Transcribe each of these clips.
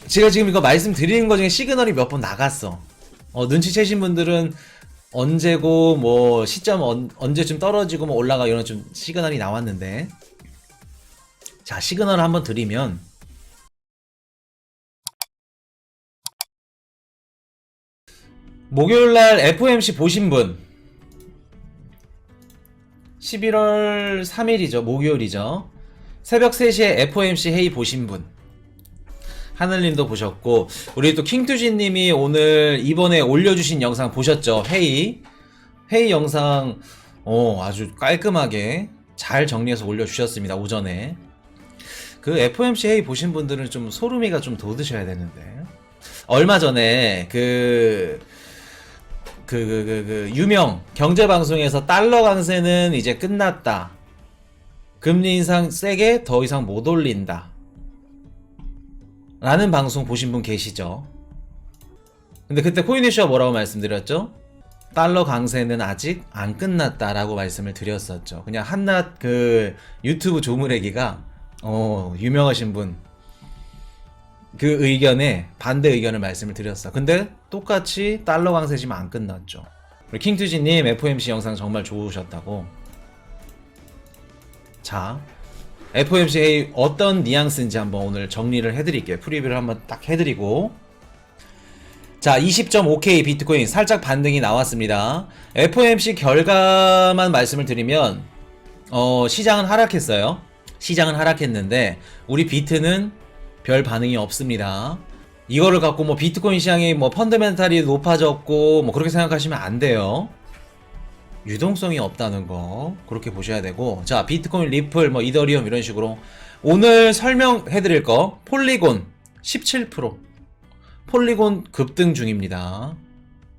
제가 지금 이거 말씀드리는 것 중에 시그널이 몇 번 나갔어. 눈치채신 분들은 언제고 뭐 시점 언제쯤 떨어지고 뭐 올라가 이런 좀 시그널이 나왔는데, 자, 시그널을 한번 드리면 목요일날 FOMC 보신 분 11월 3일이죠. 목요일이죠. 새벽 3시에 FOMC 회의 보신 분, 하늘님도 보셨고, 우리 또 킹투지님이 오늘 이번에 올려주신 영상 보셨죠? 회의 영상 아주 깔끔하게 잘 정리해서 올려주셨습니다. 오전에 그 FOMC 회의 보신 분들은 좀 소름이가 좀 돋으셔야 되는데, 얼마 전에 유명 경제방송에서 달러 강세는 이제 끝났다, 금리 인상 세게 더 이상 못 올린다 라는 방송 보신 분 계시죠? 근데 그때 코인이슈가 뭐라고 말씀드렸죠? 달러 강세는 아직 안 끝났다 라고 말씀을 드렸었죠. 그냥 한낱 그 유튜브 조무래기가 유명하신 분 그 의견에 반대 의견을 말씀을 드렸어. 근데 똑같이 달러 강세 지금 안 끝났죠. 우리 킹투지님 FOMC 영상 정말 좋으셨다고. 자, FOMC 회의 어떤 뉘앙스인지 한번 오늘 정리를 해드릴게요. 프리뷰를 한번 딱 해드리고, 자, 20.5K 비트코인 살짝 반등이 나왔습니다. FOMC 결과만 말씀을 드리면 시장은 하락했어요. 시장은 하락했는데 우리 비트는 별 반응이 없습니다. 이거를 갖고 뭐 비트코인 시장이 뭐 펀더멘탈이 높아졌고 뭐 그렇게 생각하시면 안 돼요. 유동성이 없다는 거 그렇게 보셔야 되고, 자, 비트코인, 리플, 뭐 이더리움 이런 식으로 오늘 설명해 드릴 거, 폴리곤 17%, 폴리곤 급등 중입니다.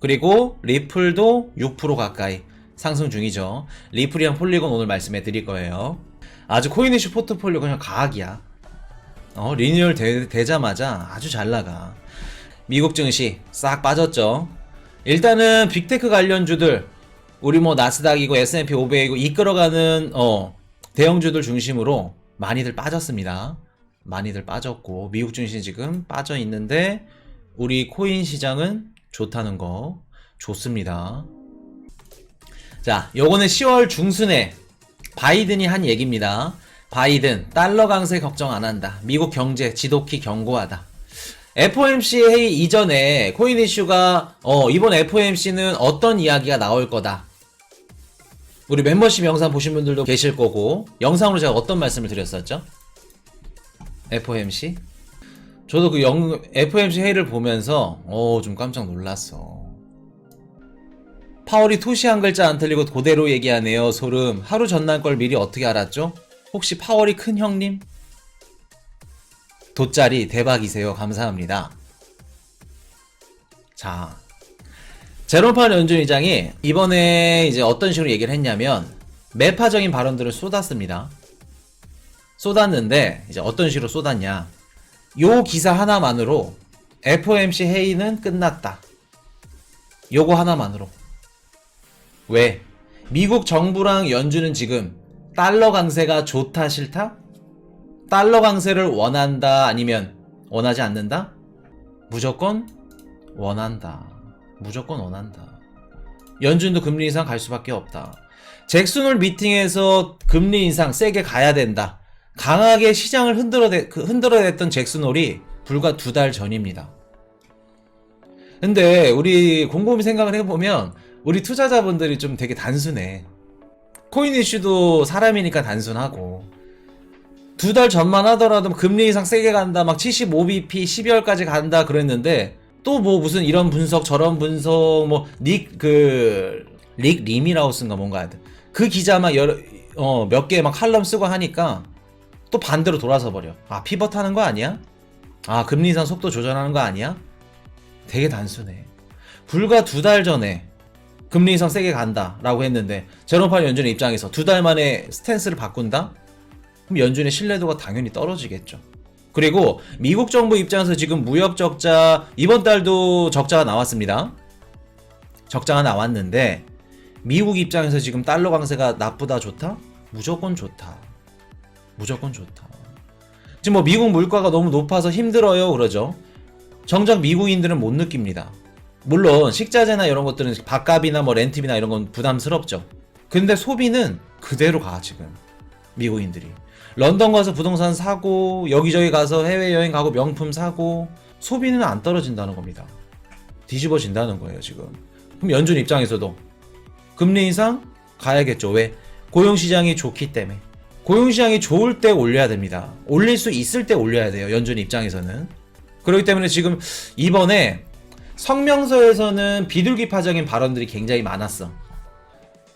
그리고 리플도 6% 가까이 상승 중이죠. 리플이랑 폴리곤 오늘 말씀해 드릴 거예요. 아주 코인이슈 포트폴리오 그냥 과학이야. 리뉴얼 되자마자 아주 잘 나가. 미국 증시 싹 빠졌죠. 일단은 빅테크 관련주들, 우리 뭐 나스닥이고 S&P 500이고 이끌어가는 대형주들 중심으로 많이들 빠졌습니다. 많이들 빠졌고 미국 증시 지금 빠져 있는데 우리 코인 시장은 좋다는 거, 좋습니다. 자, 요거는 10월 중순에 바이든이 한 얘기입니다. 바이든 달러 강세 걱정 안 한다. 미국 경제 지독히 견고하다. FOMC 회의 이전에 코인 이슈가 이번 FOMC는 어떤 이야기가 나올 거다. 우리 멤버십 영상 보신 분들도 계실 거고, 영상으로 제가 어떤 말씀을 드렸었죠? FOMC? 저도 그 FOMC 회의를 보면서 좀 깜짝 놀랐어. 파월이 토시 한 글자 안 틀리고 그대로 얘기하네요. 소름. 하루 전날 걸 미리 어떻게 알았죠? 혹시 파월이 큰 형님? 돗자리 대박이세요. 감사합니다. 자, 제롬 파월 연준의장이 이번에 이제 어떤 식으로 얘기를 했냐면 매파적인 발언들을 쏟았습니다. 쏟았는데 이제 어떤 식으로 쏟았냐? 요 기사 하나만으로 FOMC 회의는 끝났다. 요거 하나만으로. 왜? 미국 정부랑 연준은 지금 달러 강세가 좋다 싫다? 달러 강세를 원한다 아니면 원하지 않는다? 무조건 원한다. 무조건 원한다. 연준도 금리 인상 갈 수밖에 없다. 잭슨홀 미팅에서 금리 인상 세게 가야 된다. 강하게 시장을 흔들어댔던 잭슨홀이 불과 2달 전입니다. 근데 우리 곰곰이 생각을 해보면 우리 투자자분들이 좀 되게 단순해. 코인 이슈도 사람이니까 단순하고, 2달 전만 하더라도 금리 인상 세게 간다, 막 75bp 12월까지 간다 그랬는데, 또 뭐 무슨 이런 분석 저런 분석 뭐 릭 리미라우스인가 뭔가 그 기자 막 몇 개 막 칼럼 쓰고 하니까 또 반대로 돌아서 버려. 아, 피벗 하는 거 아니야? 아, 금리 인상 속도 조절하는 거 아니야? 되게 단순해. 불과 2달 전에 금리 인상 세게 간다 라고 했는데 제롬 파월 연준의 입장에서 2달 만에 스탠스를 바꾼다? 그럼 연준의 신뢰도가 당연히 떨어지겠죠. 그리고 미국 정부 입장에서 지금 무역 적자, 이번 달도 적자가 나왔습니다. 적자가 나왔는데 미국 입장에서 지금 달러 강세가 나쁘다 좋다? 무조건 좋다. 무조건 좋다. 지금 뭐 미국 물가가 너무 높아서 힘들어요 그러죠. 정작 미국인들은 못 느낍니다. 물론 식자재나 이런 것들은 밥값이나 뭐 렌트비나 이런 건 부담스럽죠. 근데 소비는 그대로 가 지금 미국인들이. 런던 가서 부동산 사고 여기저기 가서 해외여행 가고 명품 사고 소비는 안 떨어진다는 겁니다. 뒤집어진다는 거예요 지금. 그럼 연준 입장에서도 금리 인상 가야겠죠. 왜? 고용시장이 좋기 때문에. 고용시장이 좋을 때 올려야 됩니다. 올릴 수 있을 때 올려야 돼요. 연준 입장에서는. 그렇기 때문에 지금 이번에 성명서에서는 비둘기파적인 발언들이 굉장히 많았어.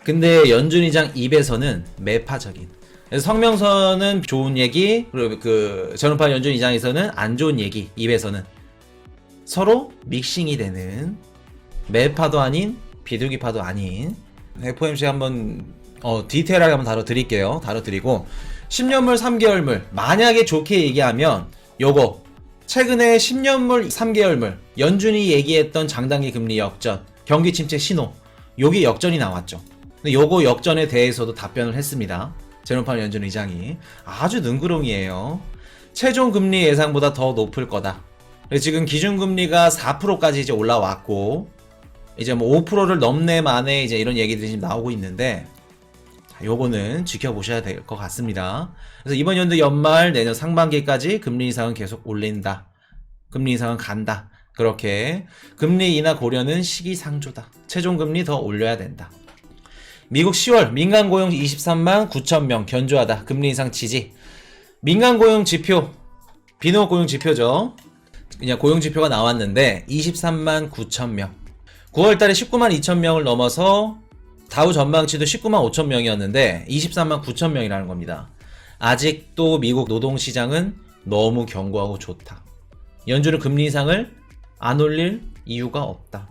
근데 연준의장 입에서는 매파적인. 그래서 성명서는 좋은 얘기, 그리고 그 저른파 연준의장에서는 안 좋은 얘기, 입에서는 서로 믹싱이 되는 매파도 아닌 비둘기파도 아닌. FOMC 한번 디테일하게 한번 다뤄드릴게요. 다뤄드리고 10년물 3개월물 만약에 좋게 얘기하면 요거 최근에 10년물 3개월물 연준이 얘기했던 장단기 금리 역전 경기 침체 신호 요게 역전이 나왔죠. 근데 요거 역전에 대해서도 답변을 했습니다. 제롬 파월 연준 의장이 아주 능구렁이에요. 최종 금리 예상보다 더 높을 거다. 지금 기준금리가 4%까지 이제 올라왔고 이제 뭐 5%를 넘네 만에 이제 이런 얘기들이 지금 나오고 있는데 요거는 지켜보셔야 될 것 같습니다. 그래서 이번 연도 연말 내년 상반기까지 금리 인상은 계속 올린다. 금리 인상은 간다. 그렇게 금리 인하 고려는 시기상조다. 최종 금리 더 올려야 된다. 미국 10월 민간 고용 23만 9천 명 견조하다. 금리 인상 지지. 민간 고용 지표 비농업 고용 지표죠. 그냥 고용 지표가 나왔는데 23만 9천 명. 9월 달에 19만 2천 명을 넘어서 다우 전망치도 19만 5천 명이었는데 23만 9천 명이라는 겁니다. 아직도 미국 노동시장은 너무 견고하고 좋다. 연준은 금리 인상을 안 올릴 이유가 없다.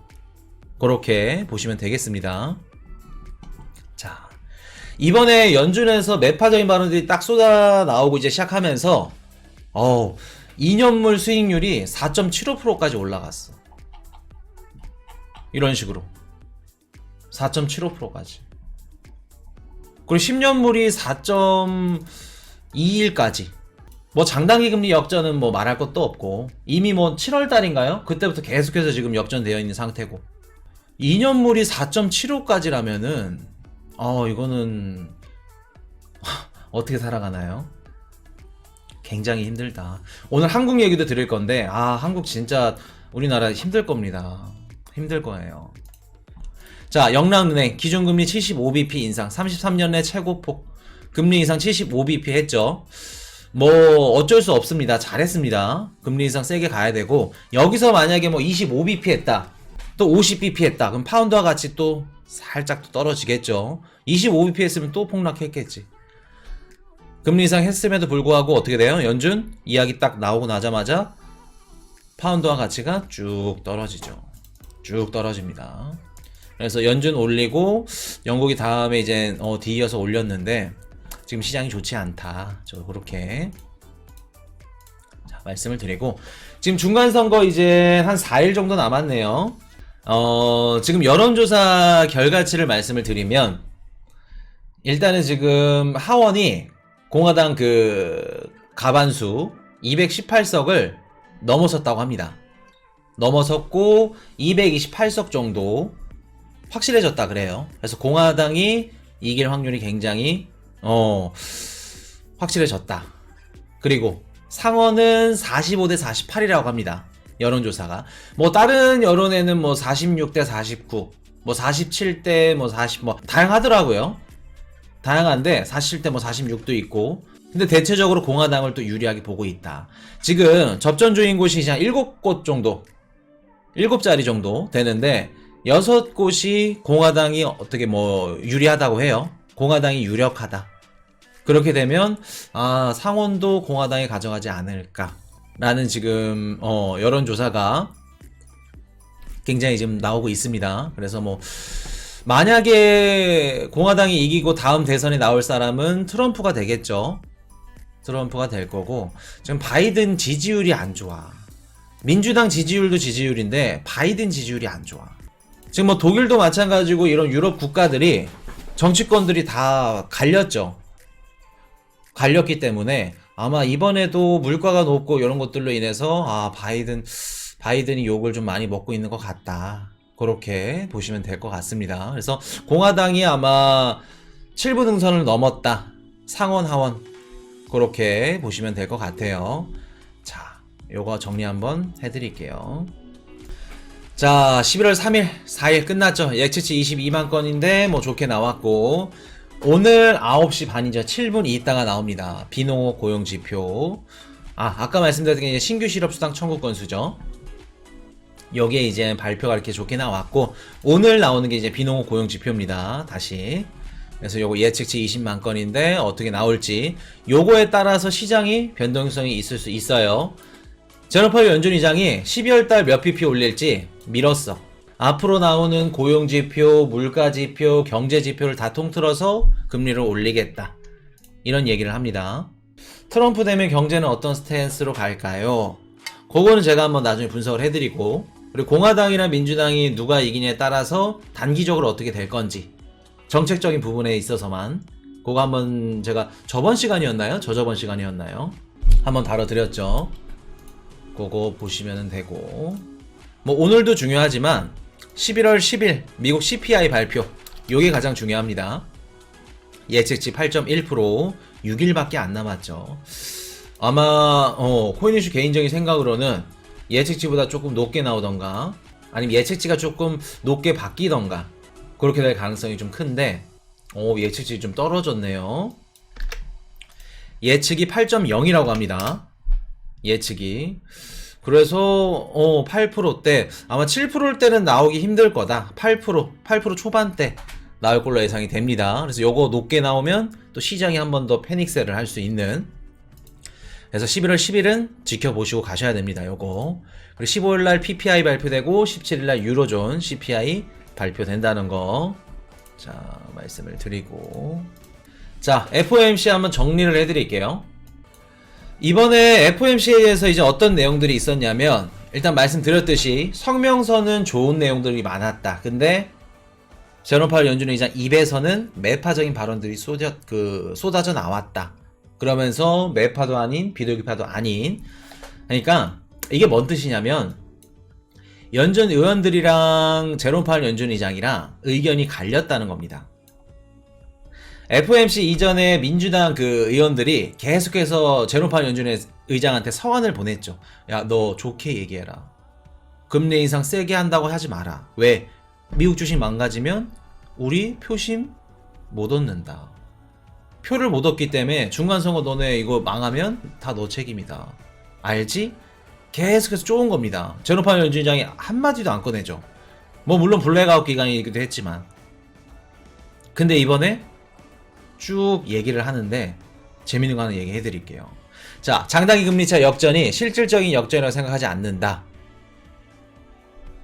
그렇게 보시면 되겠습니다. 자, 이번에 연준에서 매파적인 발언들이 딱 쏟아 나오고 이제 시작하면서 2년물 수익률이 4.75%까지 올라갔어. 이런 식으로 4.75%까지. 그리고 10년물이 4.21까지. 뭐 장단기 금리 역전은 뭐 말할 것도 없고 이미 뭐 7월 달인가요? 그때부터 계속해서 지금 역전되어 있는 상태고 2년물이 4.75까지라면은 이거는 어떻게 살아가나요? 굉장히 힘들다. 오늘 한국 얘기도 드릴 건데 한국 진짜 우리나라 힘들 겁니다. 힘들 거예요. 자, 영랑은행 기준금리 75bp 인상 33년 내 최고폭 금리 인상 75bp 했죠. 뭐 어쩔 수 없습니다. 잘했습니다. 금리 인상 세게 가야 되고 여기서 만약에 뭐 25bp 했다 또 50bp 했다 그럼 파운드와 같이 또 살짝 또 떨어지겠죠. 25bp 했으면 또 폭락했겠지. 금리 인상 했음에도 불구하고 어떻게 돼요? 연준 이야기 딱 나오고 나자마자 파운드와 가치가 쭉 떨어지죠. 쭉 떨어집니다. 그래서 연준 올리고 영국이 다음에 이제 뒤이어서 올렸는데 지금 시장이 좋지 않다. 저 그렇게 말씀을 드리고 지금 중간선거 이제 한 4일 정도 남았네요. 지금 여론조사 결과치를 말씀을 드리면 일단은 지금 하원이 공화당 그 과반수 218석을 넘어섰다고 합니다. 넘어섰고 228석 정도 확실해졌다 그래요. 그래서 공화당이 이길 확률이 굉장히 확실해졌다. 그리고 상원은 45대 48이라고 합니다. 여론조사가. 뭐 다른 여론에는 뭐 46대 49, 뭐 47대 뭐 40, 뭐 다양하더라고요. 다양한데 47대 뭐 46도 있고. 근데 대체적으로 공화당을 또 유리하게 보고 있다. 지금 접전 중인 곳이 한 7곳 정도, 7자리 정도 되는데 6곳이 공화당이 어떻게 뭐 유리하다고 해요. 공화당이 유력하다. 그렇게 되면 상원도 공화당이 가져가지 않을까라는 지금 여론조사가 굉장히 지금 나오고 있습니다. 그래서 뭐 만약에 공화당이 이기고 다음 대선에 나올 사람은 트럼프가 되겠죠. 트럼프가 될 거고 지금 바이든 지지율이 안 좋아. 민주당 지지율도 지지율인데 바이든 지지율이 안 좋아. 지금 뭐 독일도 마찬가지고 이런 유럽 국가들이 정치권들이 다 갈렸죠. 갈렸기 때문에 아마 이번에도 물가가 높고 이런 것들로 인해서 바이든 바이든이 욕을 좀 많이 먹고 있는 것 같다. 그렇게 보시면 될 것 같습니다. 그래서 공화당이 아마 7부 등선을 넘었다. 상원 하원 그렇게 보시면 될 것 같아요. 자, 요거 정리 한번 해드릴게요. 자, 11월 3일 4일 끝났죠. 예측치 22만 건인데 뭐 좋게 나왔고, 오늘 9시 반이죠. 7분 있다가 나옵니다. 비농업 고용지표. 아까 말씀드렸던 게 신규 실업수당 청구 건수죠. 여기에 이제 발표가 이렇게 좋게 나왔고, 오늘 나오는 게 이제 비농업 고용지표입니다. 다시. 그래서 요거 예측치 20만 건인데 어떻게 나올지, 요거에 따라서 시장이 변동성이 있을 수 있어요. 제롬 파월 연준 의장이 12월달 몇 pp 올릴지 미뤘어. 앞으로 나오는 고용지표, 물가지표, 경제지표를 다 통틀어서 금리를 올리겠다. 이런 얘기를 합니다. 트럼프 되면 경제는 어떤 스탠스로 갈까요? 그거는 제가 한번 나중에 분석을 해드리고, 그리고 공화당이나 민주당이 누가 이기냐에 따라서 단기적으로 어떻게 될 건지, 정책적인 부분에 있어서만 그거 한번 제가 저번 시간이었나요? 저저번 시간이었나요? 한번 다뤄드렸죠. 그거 보시면 되고, 뭐 오늘도 중요하지만 11월 10일 미국 CPI 발표, 요게 가장 중요합니다. 예측치 8.1%, 6일밖에 안 남았죠. 아마 코인이슈 개인적인 생각으로는 예측치보다 조금 높게 나오던가, 아니면 예측치가 조금 높게 바뀌던가, 그렇게 될 가능성이 좀 큰데, 예측치 좀 떨어졌네요. 예측이 8.0이라고 합니다. 예측이. 그래서 8%대, 아마 7%대는 나오기 힘들 거다. 8% 초반대 나올 걸로 예상이 됩니다. 그래서 요거 높게 나오면 또 시장이 한 번 더 패닉셀을 할 수 있는, 그래서 11월 10일은 지켜보시고 가셔야 됩니다. 요거. 그리고 15일날 PPI 발표되고 17일날 유로존 CPI 발표된다는 거, 자, 말씀을 드리고, 자, FOMC 한번 정리를 해드릴게요. 이번에 FOMC에서 이제 어떤 내용들이 있었냐면, 일단 말씀드렸듯이 성명서는 좋은 내용들이 많았다. 근데 제롬 파월 연준 의장 입에서는 매파적인 발언들이 쏟아져 나왔다. 그러면서 매파도 아닌 비둘기파도 아닌, 그러니까 이게 뭔 뜻이냐면, 연준 의원들이랑 제롬 파월 연준 의장이랑 의견이 갈렸다는 겁니다. FOMC 이전에 민주당 의원들이 계속해서 제롬 파월 연준 의장한테 서한을 보냈죠. 야, 너 좋게 얘기해라. 금리 인상 세게 한다고 하지 마라. 왜? 미국 주식 망가지면 우리 표심 못 얻는다. 표를 못 얻기 때문에 중간선거 너네 이거 망하면 다 너 책임이다. 알지? 계속해서 쪼은 겁니다. 제롬 파월 연준 의장이 한마디도 안 꺼내죠. 뭐 물론 블랙아웃 기간이기도 했지만. 근데 이번에 쭉 얘기를 하는데 재밌는 거 하나 얘기해 드릴게요. 자, 장단기 금리차 역전이 실질적인 역전이라고 생각하지 않는다.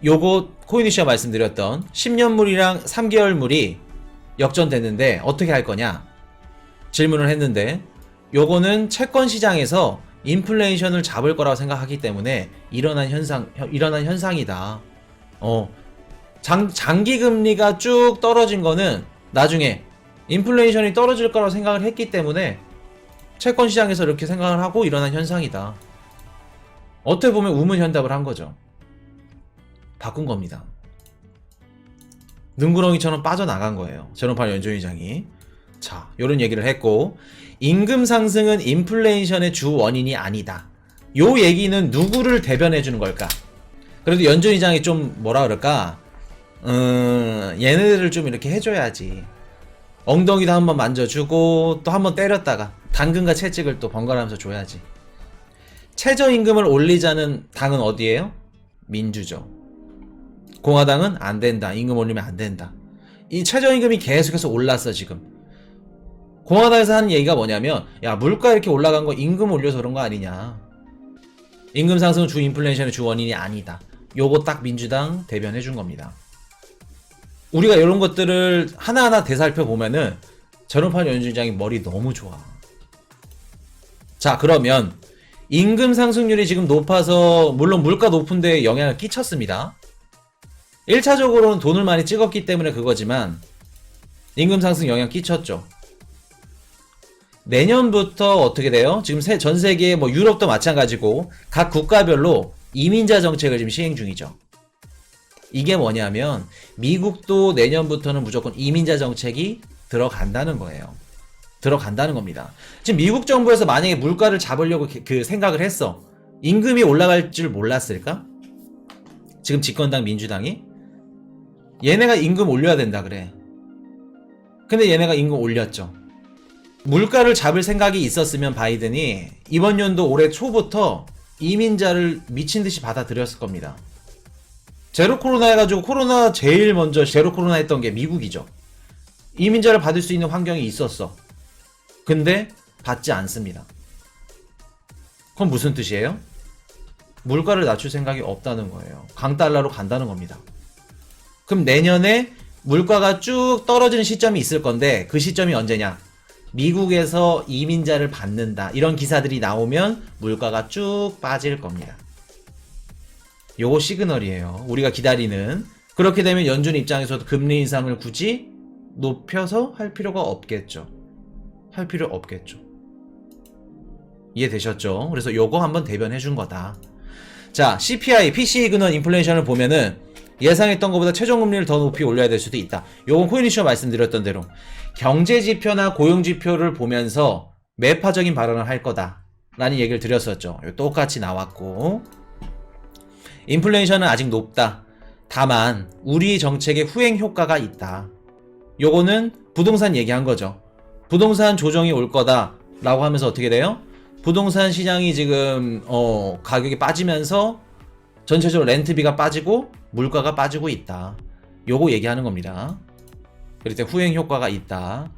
요거 코인이슈가 말씀드렸던 10년물이랑 3개월물이 역전됐는데 어떻게 할 거냐 질문을 했는데, 요거는 채권 시장에서 인플레이션을 잡을 거라고 생각하기 때문에 일어난 현상이다. 장기 금리가 쭉 떨어진 거는 나중에 인플레이션이 떨어질 거라고 생각을 했기 때문에 채권 시장에서 이렇게 생각을 하고 일어난 현상이다. 어떻게 보면 우문현답을 한 거죠. 바꾼 겁니다. 능구렁이처럼 빠져나간 거예요. 제롬 파월 연준 의장이. 자, 요런 얘기를 했고, 임금 상승은 인플레이션의 주 원인이 아니다. 요 얘기는 누구를 대변해 주는 걸까? 그래도 연준 의장이 좀 뭐라 그럴까? 얘네들을 좀 이렇게 해줘야지. 엉덩이도 한번 만져주고 또 한번 때렸다가 당근과 채찍을 또 번갈아가면서 줘야지. 최저임금을 올리자는 당은 어디예요? 민주죠. 공화당은 안 된다. 임금 올리면 안 된다. 이 최저임금이 계속해서 올랐어 지금. 공화당에서 하는 얘기가 뭐냐면, 야, 물가 이렇게 올라간 거 임금 올려서 그런 거 아니냐. 임금 상승은 주 인플레이션의 주 원인이 아니다. 요거 딱 민주당 대변해 준 겁니다. 우리가 이런 것들을 하나하나 되살펴 보면은 제롬 파월 연준 의장이 머리 너무 좋아. 자, 그러면 임금 상승률이 지금 높아서 물론 물가 높은 데에 영향을 끼쳤습니다. 1차적으로는 돈을 많이 찍었기 때문에 그거지만 임금 상승 영향 끼쳤죠. 내년부터 어떻게 돼요? 지금 전 세계 뭐 유럽도 마찬가지고 각 국가별로 이민자 정책을 지금 시행 중이죠. 이게 뭐냐면 미국도 내년부터는 무조건 이민자 정책이 들어간다는 거예요. 들어간다는 겁니다. 지금 미국 정부에서 만약에 물가를 잡으려고 그 생각을 했어. 임금이 올라갈 줄 몰랐을까? 지금 집권당 민주당이 얘네가 임금 올려야 된다 그래. 근데 얘네가 임금 올렸죠. 물가를 잡을 생각이 있었으면 바이든이 이번 연도 올해 초부터 이민자를 미친듯이 받아들였을 겁니다. 제로 코로나 해가지고 코로나 제일 먼저 제로 코로나 했던 게 미국이죠. 이민자를 받을 수 있는 환경이 있었어. 근데 받지 않습니다. 그건 무슨 뜻이에요? 물가를 낮출 생각이 없다는 거예요. 강달러로 간다는 겁니다. 그럼 내년에 물가가 쭉 떨어지는 시점이 있을 건데 그 시점이 언제냐? 미국에서 이민자를 받는다. 이런 기사들이 나오면 물가가 쭉 빠질 겁니다. 요거 시그널이에요. 우리가 기다리는. 그렇게 되면 연준 입장에서도 금리 인상을 굳이 높여서 할 필요가 없겠죠. 할 필요 없겠죠. 이해되셨죠? 그래서 요거 한번 대변해 준 거다. 자, CPI, PCE 근원 인플레이션을 보면은 예상했던 것보다 최종금리를 더 높이 올려야 될 수도 있다. 요건 코인이쇼 말씀드렸던 대로 경제지표나 고용지표를 보면서 매파적인 발언을 할 거다 라는 얘기를 드렸었죠. 똑같이 나왔고, 인플레이션은 아직 높다. 다만 우리 정책의 후행 효과가 있다. 요거는 부동산 얘기한 거죠. 부동산 조정이 올 거다 라고 하면서 어떻게 돼요? 부동산 시장이 지금 가격이 빠지면서 전체적으로 렌트비가 빠지고 물가가 빠지고 있다. 요거 얘기하는 겁니다. 그럴 때 후행 효과가 있다.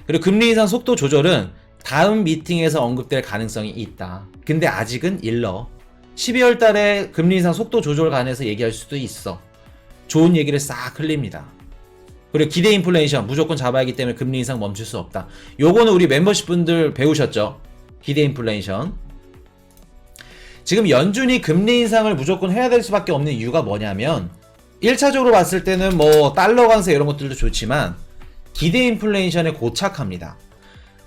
그리고 금리 인상 속도 조절은 다음 미팅에서 언급될 가능성이 있다. 근데 아직은 일러. 12월 달에 금리 인상 속도 조절 관해서 얘기할 수도 있어. 좋은 얘기를 싹 흘립니다. 그리고 기대 인플레이션 무조건 잡아야 하기 때문에 금리 인상 멈출 수 없다. 요거는 우리 멤버십 분들 배우셨죠? 기대 인플레이션. 지금 연준이 금리 인상을 무조건 해야 될 수밖에 없는 이유가 뭐냐면 1차적으로 봤을 때는 뭐 달러 강세 이런 것들도 좋지만 기대 인플레이션에 고착화입니다.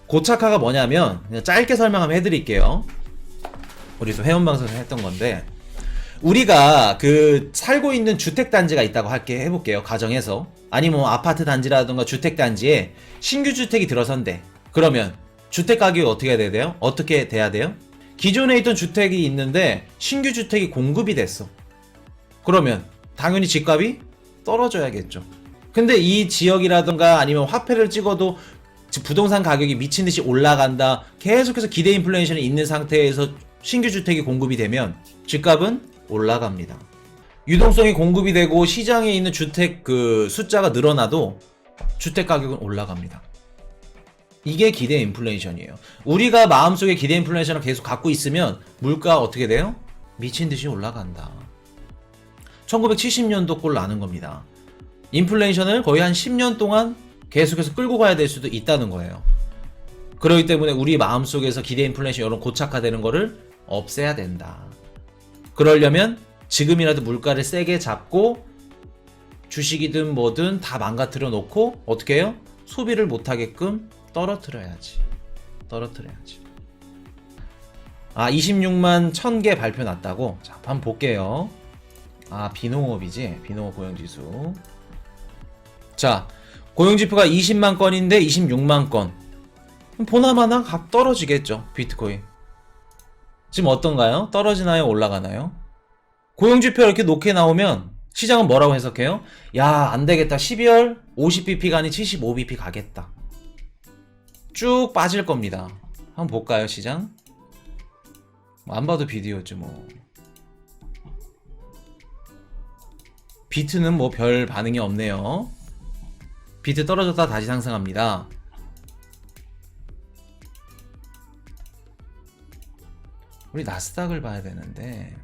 고착화가 뭐냐면 그냥 짧게 설명하면 해드릴게요. 우리 또 회원방송에서 했던 건데 우리가 그 살고 있는 주택단지가 있다고 해볼게요. 가정에서. 아니면 뭐 아파트 단지라든가 주택단지에 신규 주택이 들어선대. 그러면 주택 가격이 어떻게 돼야 돼요? 기존에 있던 주택이 있는데 신규 주택이 공급이 됐어. 그러면 당연히 집값이 떨어져야겠죠. 근데 이 지역이라든가 아니면 화폐를 찍어도 부동산 가격이 미친듯이 올라간다. 계속해서 기대 인플레이션이 있는 상태에서 신규 주택이 공급이 되면 집값은 올라갑니다. 유동성이 공급이 되고 시장에 있는 주택 그 숫자가 늘어나도 주택 가격은 올라갑니다. 이게 기대 인플레이션이에요. 우리가 마음속에 기대 인플레이션을 계속 갖고 있으면 물가가 어떻게 돼요? 미친듯이 올라간다. 1970년도 꼴 나는 겁니다. 인플레이션을 거의 한 10년 동안 계속해서 끌고 가야 될 수도 있다는 거예요. 그렇기 때문에 우리 마음속에서 기대 인플레이션 이런 고착화되는 거를 없애야 된다. 그러려면 지금이라도 물가를 세게 잡고 주식이든 뭐든 다 망가뜨려 놓고 어떻게 해요? 소비를 못하게끔 떨어뜨려야지. 26만 1000개 발표 났다고? 자, 한번 볼게요. 비농업이지? 비농업 고용지수. 자, 고용지표가 20만 건인데 26만 건. 보나마나 각 떨어지겠죠, 비트코인. 지금 어떤가요? 떨어지나요? 올라가나요? 고용지표 이렇게 높게 나오면 시장은 뭐라고 해석해요? 야, 안되겠다. 12월 50bp가 아닌 75bp 가겠다. 쭉 빠질 겁니다. 한번 볼까요, 시장? 안 봐도 비디오죠, 뭐. 비트는 뭐 별 반응이 없네요. 비트 떨어졌다 다시 상승합니다. 우리 나스닥을 봐야 되는데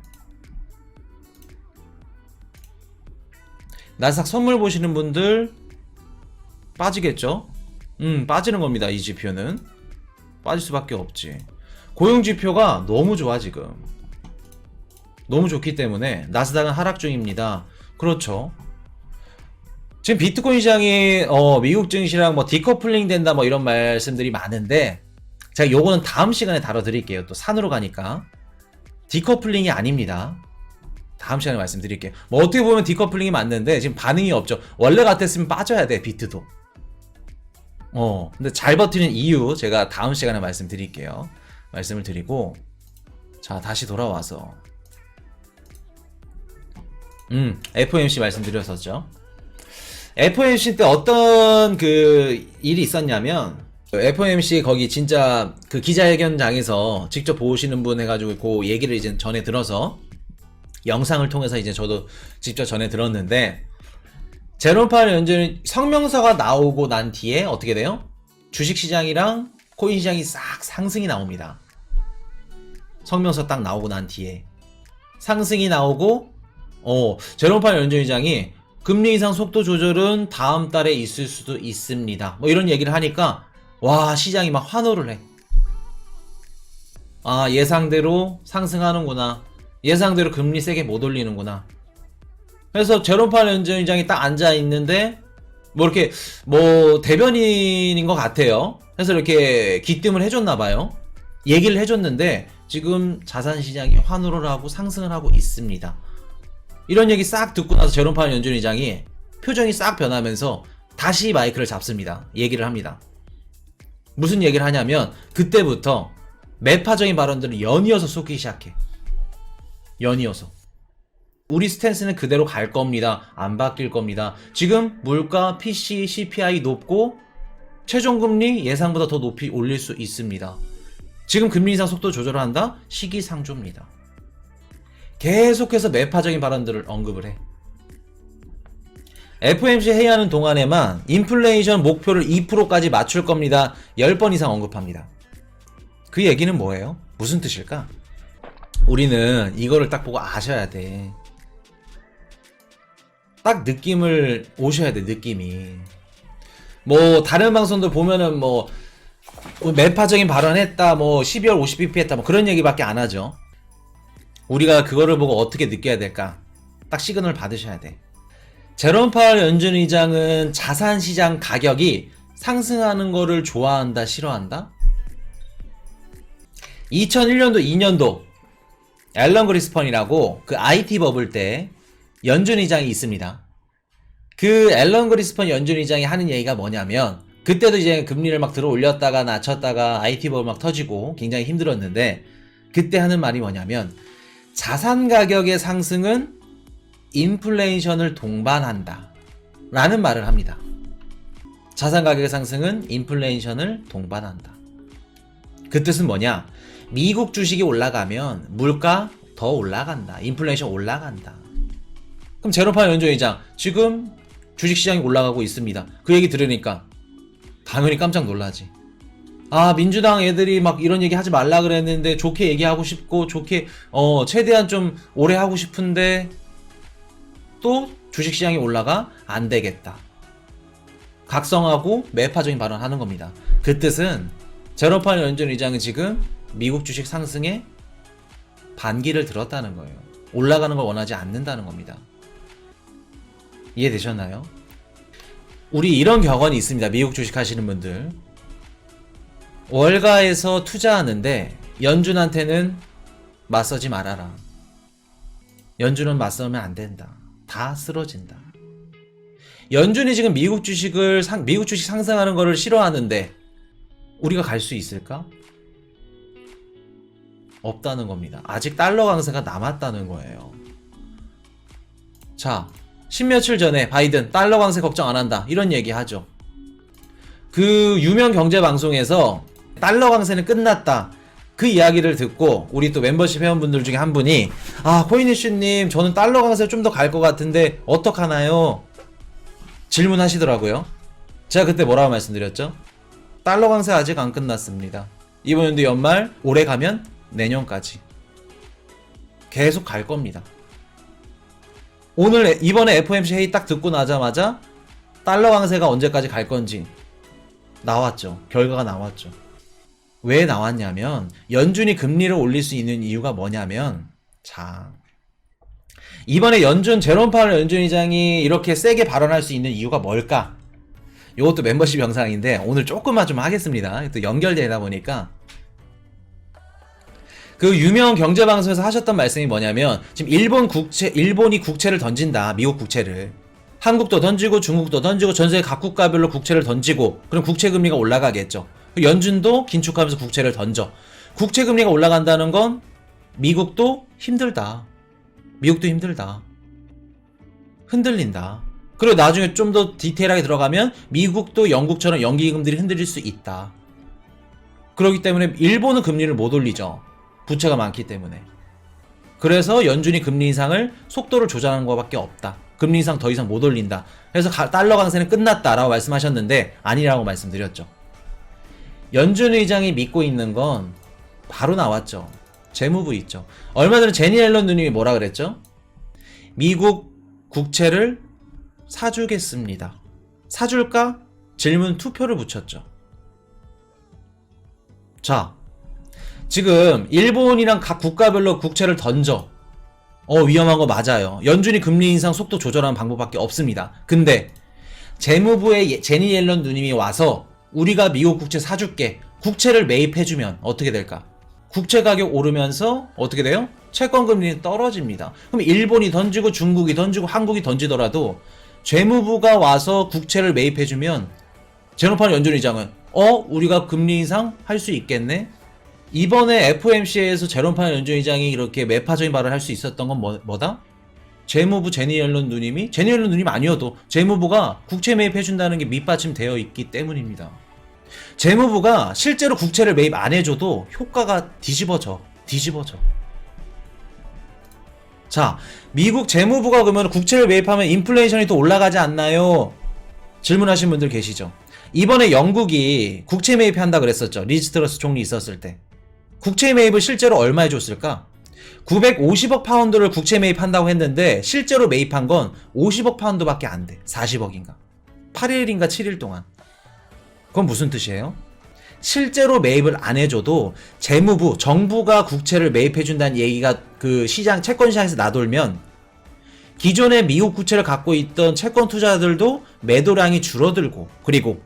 나스닥 선물 보시는 분들 빠지겠죠? 빠지는 겁니다. 이 지표는 빠질 수밖에 없지. 고용지표가 너무 좋아. 지금 너무 좋기 때문에 나스닥은 하락 중입니다. 그렇죠. 지금 비트코인 시장이 미국 증시랑 뭐 디커플링 된다 뭐 이런 말씀들이 많은데 제가 요거는 다음 시간에 다뤄드릴게요. 또 산으로 가니까 디커플링이 아닙니다. 다음 시간에 말씀드릴게요. 뭐 어떻게 보면 디커플링이 맞는데 지금 반응이 없죠. 원래 같았으면 빠져야 돼, 비트도. 근데 잘 버티는 이유 제가 다음 시간에 말씀드릴게요. 말씀을 드리고, 자, 다시 돌아와서 FOMC 말씀드렸었죠. FOMC 때 어떤 그 일이 있었냐면, FOMC 거기 진짜 그 기자회견장에서 직접 보시는 분 해가지고 그 얘기를 이제 전해 들어서 영상을 통해서 이제 저도 직접 전해 들었는데, 제롬 파월 연준 성명서가 나오고 난 뒤에 어떻게 돼요? 주식시장이랑 코인시장이 싹 상승이 나옵니다. 성명서 딱 나오고 난 뒤에 상승이 나오고, 제롬 파월 연준의장이 금리 인상 속도 조절은 다음 달에 있을 수도 있습니다, 뭐 이런 얘기를 하니까 와, 시장이 막 환호를 해. 아, 예상대로 상승하는구나, 예상대로 금리 세게 못 올리는구나. 그래서 제롬 파월 연준의장이 딱 앉아 있는데 뭐 이렇게 뭐 대변인인 것 같아요. 그래서 이렇게 귀띔을 해줬나 봐요. 얘기를 해줬는데 지금 자산 시장이 환호를 하고 상승을 하고 있습니다. 이런 얘기 싹 듣고 나서 제롬 파월 연준의장이 표정이 싹 변하면서 다시 마이크를 잡습니다. 얘기를 합니다. 무슨 얘기를 하냐면, 그때부터 매파적인 발언들을 연이어서 쏟기 시작해. 연이어서. 우리 스탠스는 그대로 갈 겁니다. 안 바뀔 겁니다. 지금 물가, PC, CPI 높고 최종금리 예상보다 더 높이 올릴 수 있습니다. 지금 금리 인상 속도 조절을 한다? 시기상조입니다. 계속해서 매파적인 발언들을 언급을 해. FOMC 회의하는 동안에만 인플레이션 목표를 2%까지 맞출 겁니다. 10번 이상 언급합니다. 그 얘기는 뭐예요? 무슨 뜻일까? 우리는 이거를 딱 보고 아셔야 돼. 딱 느낌을 오셔야 돼, 느낌이. 뭐 다른 방송들 보면은 뭐 매파적인 발언했다, 뭐 12월 50bp 했다, 뭐 그런 얘기밖에 안 하죠. 우리가 그거를 보고 어떻게 느껴야 될까? 딱 시그널을 받으셔야 돼. 제롬 파월 연준 의장은 자산 시장 가격이 상승하는 거를 좋아한다, 싫어한다? 2001년도, 2년도 앨런 그리스펀이라고 그 IT 버블 때 연준 의장이 있습니다. 그 앨런 그리스펀 연준 의장이 하는 얘기가 뭐냐면, 그때도 이제 금리를 막 들어 올렸다가 낮췄다가 IT 버블 막 터지고 굉장히 힘들었는데, 그때 하는 말이 뭐냐면, 자산 가격의 상승은 인플레이션을 동반한다 라는 말을 합니다. 자산 가격의 상승은 인플레이션을 동반한다. 그 뜻은 뭐냐? 미국 주식이 올라가면 물가 더 올라간다, 인플레이션 올라간다. 그럼 제롬 파월 연준 의장 지금 주식시장이 올라가고 있습니다. 그 얘기 들으니까 당연히 깜짝 놀라지. 아, 민주당 애들이 막 이런 얘기 하지 말라 그랬는데 좋게 얘기하고 싶고 좋게 최대한 좀 오래 하고 싶은데 또 주식시장이 올라가? 안 되겠다. 각성하고 매파적인 발언하는 겁니다. 그 뜻은 제롬 파월 연준 의장은 지금 미국 주식 상승에 반기를 들었다는 거예요. 올라가는 걸 원하지 않는다는 겁니다. 이해되셨나요? 우리 이런 격언이 있습니다. 미국 주식 하시는 분들. 월가에서 투자하는데 연준한테는 맞서지 말아라. 연준은 맞서면 안 된다. 다 쓰러진다. 연준이 지금 미국 주식 상승하는 거를 싫어하는데 우리가 갈 수 있을까? 없다는 겁니다. 아직 달러 강세가 남았다는 거예요. 자, 십몇칠 전에 바이든 달러 강세 걱정 안 한다, 이런 얘기 하죠. 그 유명 경제 방송에서 달러 강세는 끝났다, 그 이야기를 듣고 우리 또 멤버십 회원분들 중에 한 분이, 아, 코인이슈님 저는 달러 강세 좀 더 갈 것 같은데 어떡하나요? 질문하시더라고요. 제가 그때 뭐라고 말씀드렸죠? 달러 강세 아직 안 끝났습니다. 이번 연도 연말, 올해 가면 내년까지 계속 갈 겁니다. 오늘 이번에 FOMC 회의 딱 듣고 나자마자 달러 강세가 언제까지 갈 건지 나왔죠. 결과가 나왔죠. 왜 나왔냐면, 연준이 금리를 올릴 수 있는 이유가 뭐냐면, 자, 이번에 제롬 파월 연준 의장이 이렇게 세게 발언할 수 있는 이유가 뭘까? 이것도 멤버십 영상인데 오늘 조금만 좀 하겠습니다. 또 연결되다 보니까. 그 유명 경제방송에서 하셨던 말씀이 뭐냐면 지금 일본이 국채를 던진다. 미국 국채를. 한국도 던지고 중국도 던지고 전 세계 각 국가별로 국채를 던지고 그럼 국채 금리가 올라가겠죠. 연준도 긴축하면서 국채를 던져. 국채 금리가 올라간다는 건 미국도 힘들다. 미국도 힘들다. 흔들린다. 그리고 나중에 좀 더 디테일하게 들어가면 미국도 영국처럼 연기금들이 흔들릴 수 있다. 그렇기 때문에 일본은 금리를 못 올리죠. 부채가 많기 때문에. 그래서 연준이 금리 인상을 속도를 조절하는 것밖에 없다. 금리 인상 더 이상 못 올린다. 그래서 달러 강세는 끝났다라고 말씀하셨는데 아니라고 말씀드렸죠. 연준 의장이 믿고 있는 건 바로 나왔죠. 재무부 있죠. 얼마 전에 제니 옐런 누님이 뭐라 그랬죠? 미국 국채를 사주겠습니다. 사줄까? 질문 투표를 붙였죠. 자, 지금 일본이랑 각 국가별로 국채를 던져. 위험한 거 맞아요. 연준이 금리 인상 속도 조절하는 방법밖에 없습니다. 근데 재무부의 제니 옐런 누님이 와서 우리가 미국 국채 사줄게. 국채를 매입해주면 어떻게 될까? 국채 가격 오르면서 어떻게 돼요? 채권 금리는 떨어집니다. 그럼 일본이 던지고 중국이 던지고 한국이 던지더라도 재무부가 와서 국채를 매입해주면 제노파는 연준 의장은 우리가 금리 인상 할 수 있겠네? 이번에 FOMC에서 제롬 파웰 연준 의장이 이렇게 매파적인 발언을 할 수 있었던 건 뭐다? 재무부 제니 옐런 누님이 아니어도 재무부가 국채 매입해준다는 게 밑받침되어 있기 때문입니다. 재무부가 실제로 국채를 매입 안 해줘도 효과가 뒤집어져. 자, 미국 재무부가 그러면 국채를 매입하면 인플레이션이 또 올라가지 않나요? 질문하신 분들 계시죠? 이번에 영국이 국채 매입한다 그랬었죠. 리즈 트러스 총리 있었을 때. 국채 매입을 실제로 얼마에 줬을까? 950억 파운드를 국채 매입한다고 했는데 실제로 매입한 건 50억 파운드밖에 안 돼. 40억인가. 8일인가 7일 동안. 그건 무슨 뜻이에요? 실제로 매입을 안 해줘도 재무부, 정부가 국채를 매입해준다는 얘기가 그 시장, 채권 시장에서 나돌면 기존의 미국 국채를 갖고 있던 채권 투자들도 매도량이 줄어들고 그리고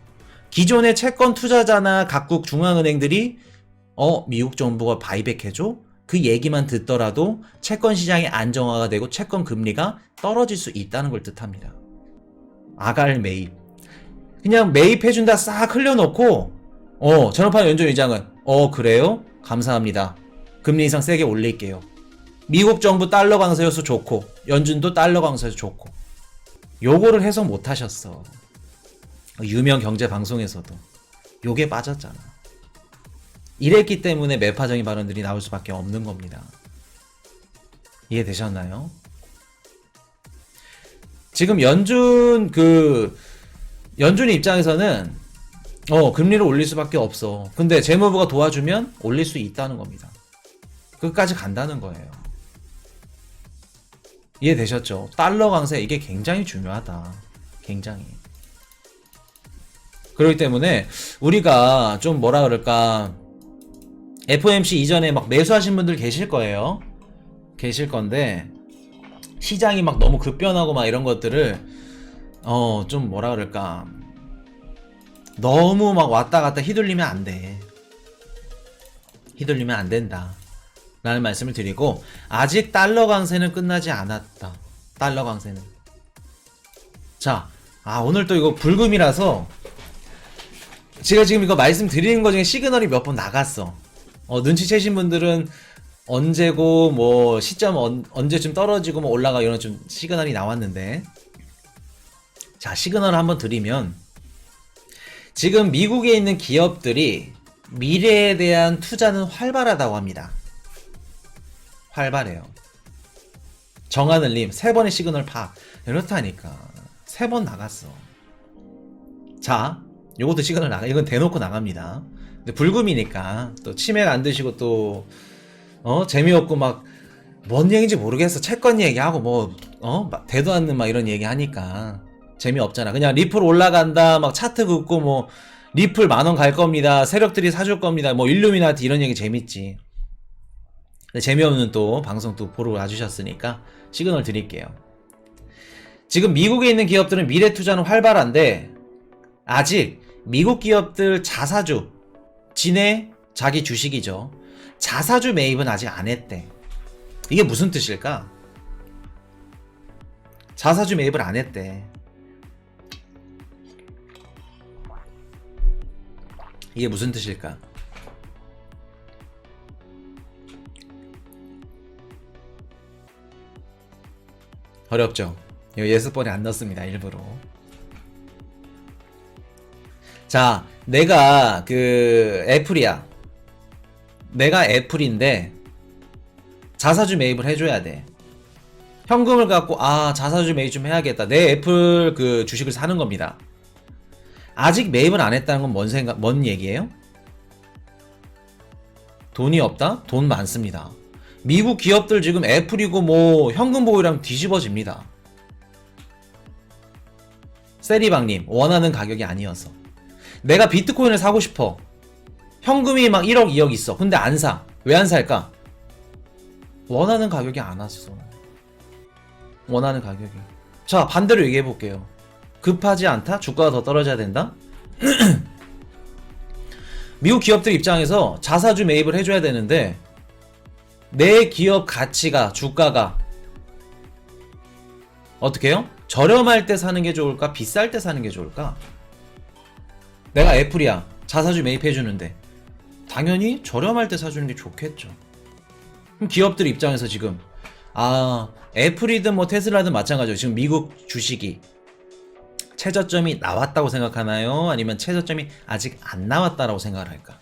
기존의 채권 투자자나 각국 중앙은행들이 미국 정부가 바이백해줘? 그 얘기만 듣더라도 채권 시장이 안정화가 되고 채권 금리가 떨어질 수 있다는 걸 뜻합니다. 아갈 매입. 그냥 매입해준다 싹 흘려놓고 전업한 연준 의장은 그래요? 감사합니다. 금리 인상 세게 올릴게요. 미국 정부 달러 강세여서 좋고 연준도 달러 강세여서 좋고 요거를 해석 못 하셨어. 유명 경제 방송에서도 요게 빠졌잖아. 이랬기 때문에 매파적인 발언들이 나올 수밖에 없는 겁니다. 이해되셨나요? 지금 연준의 입장에서는 금리를 올릴 수밖에 없어. 근데 재무부가 도와주면 올릴 수 있다는 겁니다. 끝까지 간다는 거예요. 이해되셨죠? 달러 강세 이게 굉장히 중요하다. 굉장히. 그렇기 때문에 우리가 좀 뭐라 그럴까, FOMC 이전에 막 매수하신 분들 계실 거예요. 계실 건데 시장이 막 너무 급변하고 막 이런 것들을 좀 뭐라 그럴까, 너무 막 왔다 갔다 휘둘리면 안 돼. 휘둘리면 안 된다 라는 말씀을 드리고, 아직 달러 강세는 끝나지 않았다. 달러 강세는. 자, 오늘 또 이거 불금이라서 제가 지금 이거 말씀드리는 것 중에 시그널이 몇 번 나갔어. 눈치채신 분들은 언제고 뭐 시점 언제쯤 떨어지고 뭐 올라가 이런 좀 시그널이 나왔는데, 자, 시그널을 한번 드리면 지금 미국에 있는 기업들이 미래에 대한 투자는 활발하다고 합니다. 활발해요. 정하늘님 3번의 시그널 파. 이렇다니까 3번 나갔어. 자, 요것도 시그널 나가. 이건 대놓고 나갑니다. 근데 불금이니까 또 치맥 안 드시고 또 재미없고 막 뭔 얘기인지 모르겠어. 채권 얘기하고 뭐 대도 않는 막 이런 얘기 하니까 재미없잖아. 그냥 리플 올라간다 막 차트 긋고 뭐 리플 10,000원 갈 겁니다. 세력들이 사줄 겁니다. 뭐 일루미나티 이런 얘기 재밌지. 근데 재미없는 또 방송 또 보러 와주셨으니까 시그널 드릴게요. 지금 미국에 있는 기업들은 미래 투자는 활발한데 아직 미국 기업들 자사주, 지네 자기 주식이죠. 자사주 매입은 아직 안 했대. 이게 무슨 뜻일까? 자사주 매입을 안 했대. 이게 무슨 뜻일까? 어렵죠? 이거 예습번에 안 넣었습니다, 일부러. 자, 내가 애플이야. 내가 애플인데 자사주 매입을 해줘야 돼. 현금을 갖고 자사주 매입 좀 해야겠다. 내 애플 주식을 사는 겁니다. 아직 매입을 안 했다는 건 뭔 얘기예요? 돈이 없다? 돈 많습니다. 미국 기업들 지금 애플이고 뭐 현금 보유량 뒤집어집니다. 세리방님, 원하는 가격이 아니어서. 내가 비트코인을 사고 싶어. 현금이 막 1억, 2억 있어. 근데 안 사. 왜 안 살까? 원하는 가격이 안 왔어. 원하는 가격이. 자, 반대로 얘기해 볼게요. 급하지 않다? 주가가 더 떨어져야 된다? 미국 기업들 입장에서 자사주 매입을 해줘야 되는데 내 기업 가치가, 주가가 어떻게 해요? 저렴할 때 사는 게 좋을까? 비쌀 때 사는 게 좋을까? 내가 애플이야. 자사주 매입해주는데 당연히 저렴할 때 사주는 게 좋겠죠. 그럼 기업들 입장에서 지금 애플이든 뭐 테슬라든 마찬가지로 지금 미국 주식이 최저점이 나왔다고 생각하나요? 아니면 최저점이 아직 안 나왔다라고 생각을 할까?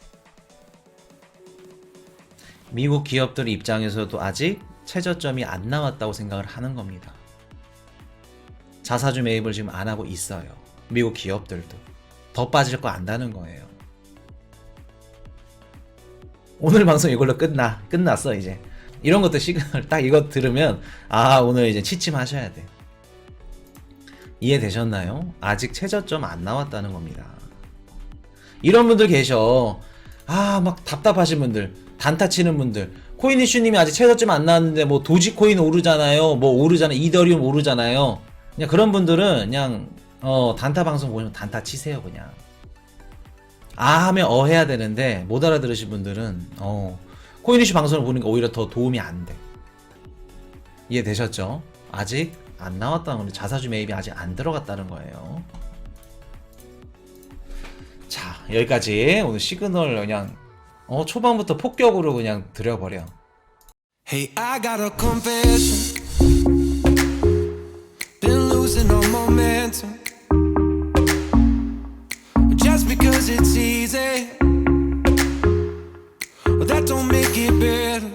미국 기업들 입장에서도 아직 최저점이 안 나왔다고 생각을 하는 겁니다. 자사주 매입을 지금 안 하고 있어요. 미국 기업들도. 더 빠질 거 안다는 거예요. 오늘 방송 이걸로 끝났어 이제. 이런 것도 시그널 딱 이거 들으면 오늘 이제 취침하셔야 돼. 이해되셨나요? 아직 최저점 안 나왔다는 겁니다. 이런 분들 계셔. 막 답답하신 분들, 단타 치는 분들. 코인 이슈님이 아직 최저점 안 나왔는데 뭐 도지코인 오르잖아요. 뭐 오르잖아요. 이더리움 오르잖아요. 그냥 그런 분들은 그냥 단타 방송 보시면 단타 치세요 그냥. 하면 해야 되는데 못 알아들으신 분들은 코인 이슈 방송을 보니까 오히려 더 도움이 안 돼. 이해되셨죠? 아직 안 나왔다는 건데 자사주 매입이 아직 안 들어갔다는 거예요. 자, 여기까지 오늘 시그널 그냥 초반부터 폭격으로 그냥 드려버려. Hey, I got a confession. Been losing all momentum. Just because it's easy, that don't make it better.